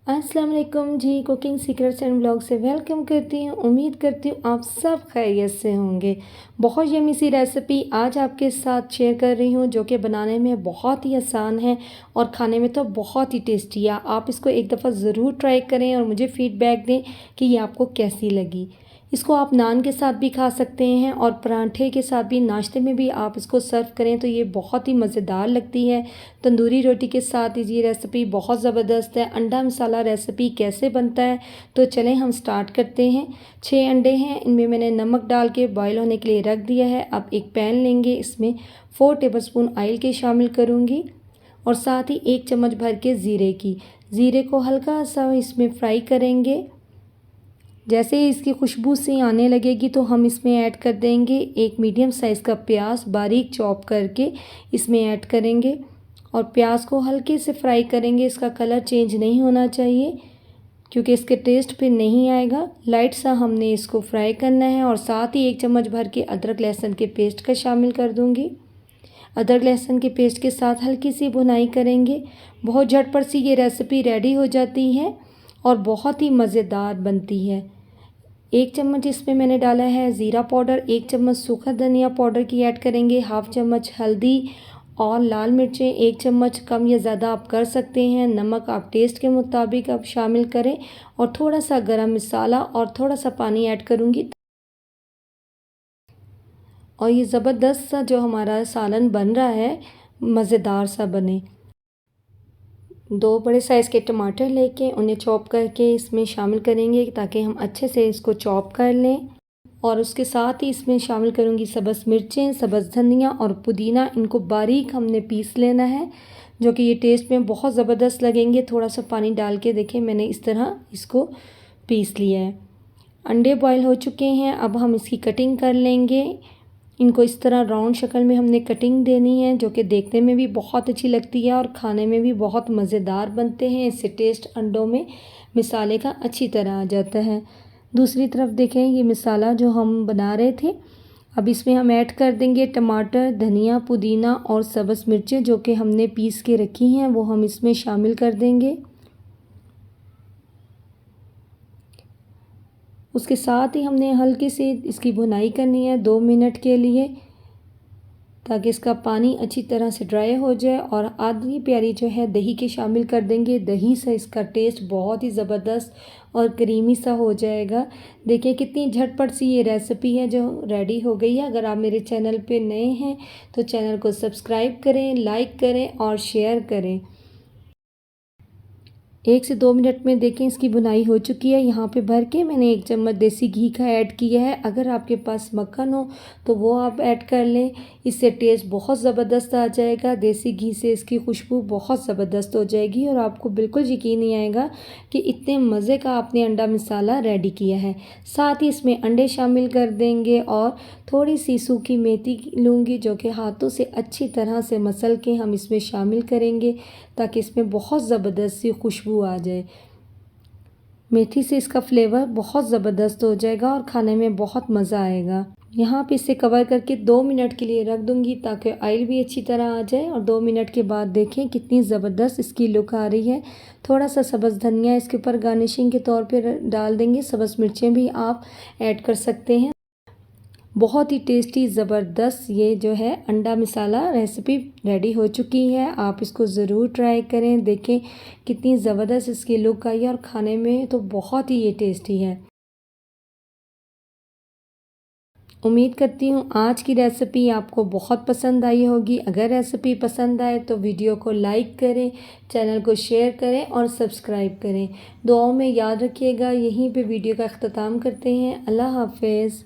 अस्सलाम वालेकुम जी। Cooking secrets and blog से वेलकम करती हूँ। उम्मीद करती हूँ आप सब खैरियत से होंगे। बहुत यम्मी सी रेसिपी आज आपके साथ शेयर कर रही हूँ जो कि बनाने में बहुत ही आसान है और खाने में तो बहुत ही टेस्टी है। आप इसको एक दफ़ा ज़रूर ट्राई करें और मुझे फ़ीडबैक दें कि ये आपको कैसी लगी। इसको आप नान के साथ भी खा सकते हैं और पराठे के साथ भी, नाश्ते में भी आप इसको सर्व करें तो ये बहुत ही मज़ेदार लगती है। तंदूरी रोटी के साथ ये रेसिपी बहुत ज़बरदस्त है। अंडा मसाला रेसिपी कैसे बनता है, तो चलें हम स्टार्ट करते हैं। 6 अंडे हैं, इनमें मैंने नमक डाल के बॉयल होने के लिए रख दिया है। अब एक पैन लेंगे, इसमें 4 टेबलस्पून ऑयल के शामिल करूँगी और साथ ही 1 चम्मच भर के ज़ीरे को हल्का सा इसमें फ्राई करेंगे। जैसे ही इसकी खुशबू सी आने लगेगी तो हम इसमें ऐड कर देंगे एक मीडियम साइज़ का प्याज बारीक चॉप करके इसमें ऐड करेंगे और प्याज को हल्के से फ्राई करेंगे। इसका कलर चेंज नहीं होना चाहिए क्योंकि इसके टेस्ट फिर नहीं आएगा। लाइट सा हमने इसको फ्राई करना है और साथ ही 1 चम्मच भर के अदरक लहसुन के पेस्ट का शामिल कर दूंगी। अदरक लहसुन के पेस्ट के साथ हल्की सी भुनाई करेंगे। बहुत झटपट सी ये रेसिपी रेडी हो जाती है और बहुत ही मज़ेदार बनती है। 1 चम्मच इसमें मैंने डाला है ज़ीरा पाउडर, 1 चम्मच सूखा धनिया पाउडर की ऐड करेंगे, हाफ चम्मच हल्दी और लाल मिर्चें 1 चम्मच, कम या ज़्यादा आप कर सकते हैं। नमक आप टेस्ट के मुताबिक आप शामिल करें और थोड़ा सा गरम मसाला और थोड़ा सा पानी ऐड करूँगी और ये ज़बरदस्त सा जो हमारा सालन बन रहा है मज़ेदार सा बने। 2 बड़े साइज़ के टमाटर लेके उन्हें चॉप करके इसमें शामिल करेंगे ताकि हम अच्छे से इसको चॉप कर लें और उसके साथ ही इसमें शामिल करूँगी सब्ज़ मिर्चें, सब्ज़ धनिया और पुदीना। इनको बारीक हमने पीस लेना है जो कि ये टेस्ट में बहुत ज़बरदस्त लगेंगे। थोड़ा सा पानी डाल के देखें मैंने इस तरह इसको पीस लिया है। अंडे बॉयल हो चुके हैं, अब हम इसकी कटिंग कर लेंगे। इनको इस तरह राउंड शक्ल में हमने कटिंग देनी है जो कि देखने में भी बहुत अच्छी लगती है और खाने में भी बहुत मज़ेदार बनते हैं। इससे टेस्ट अंडों में मसाले का अच्छी तरह आ जाता है। दूसरी तरफ देखें ये मसाला जो हम बना रहे थे, अब इसमें हम ऐड कर देंगे टमाटर, धनिया, पुदीना और सब्ज़ मिर्चें जो कि हमने पीस के रखी हैं वो हम इसमें शामिल कर देंगे। उसके साथ ही हमने हल्की सी इसकी भुनाई करनी है 2 मिनट के लिए ताकि इसका पानी अच्छी तरह से ड्राई हो जाए और आधी प्याली जो है दही के शामिल कर देंगे। दही से इसका टेस्ट बहुत ही ज़बरदस्त और क्रीमी सा हो जाएगा। देखिए कितनी झटपट सी ये रेसिपी है जो रेडी हो गई है। अगर आप मेरे चैनल पे नए हैं तो चैनल को सब्सक्राइब करें, लाइक करें और शेयर करें। 1 से 2 मिनट में देखें इसकी बुनाई हो चुकी है। यहाँ पे भर के मैंने 1 चम्मच देसी घी का ऐड किया है। अगर आपके पास मक्खन हो तो वो आप ऐड कर लें, इससे टेस्ट बहुत ज़बरदस्त आ जाएगा। देसी घी से इसकी खुशबू बहुत ज़बरदस्त हो जाएगी और आपको बिल्कुल यकीन नहीं आएगा कि इतने मज़े का आपने अंडा मसाला रेडी किया है। साथ ही इसमें अंडे शामिल कर देंगे और थोड़ी सी सूखी मेथी लूँगी जो कि हाथों से अच्छी तरह से मसल के हम इसमें शामिल करेंगे ताकि इसमें बहुत ज़बरदस्त सी खुशबू आ जाए। मेथी से इसका फ्लेवर बहुत ज़बरदस्त हो जाएगा और खाने में बहुत मज़ा आएगा। यहाँ पे इसे कवर करके 2 मिनट के लिए रख दूँगी ताकि ऑयल भी अच्छी तरह आ जाए और 2 मिनट के बाद देखें कितनी ज़बरदस्त इसकी लुक आ रही है। थोड़ा सा सब्ज़ धनिया इसके ऊपर गार्निशिंग के तौर पे डाल देंगे। सब्ज़ मिर्चें भी आप ऐड कर सकते हैं। बहुत ही टेस्टी ज़बरदस्त ये जो है अंडा मसाला रेसिपी रेडी हो चुकी है। आप इसको ज़रूर ट्राई करें, देखें कितनी ज़बरदस्त इसकी लुक आई है और खाने में तो बहुत ही ये टेस्टी है। उम्मीद करती हूँ आज की रेसिपी आपको बहुत पसंद आई होगी। अगर रेसिपी पसंद आए तो वीडियो को लाइक करें, चैनल को शेयर करें और सब्सक्राइब करें। दुआओं में याद रखिएगा। यहीं पे वीडियो का अख्ताम करते हैं। अल्लाह हाफ़िज़।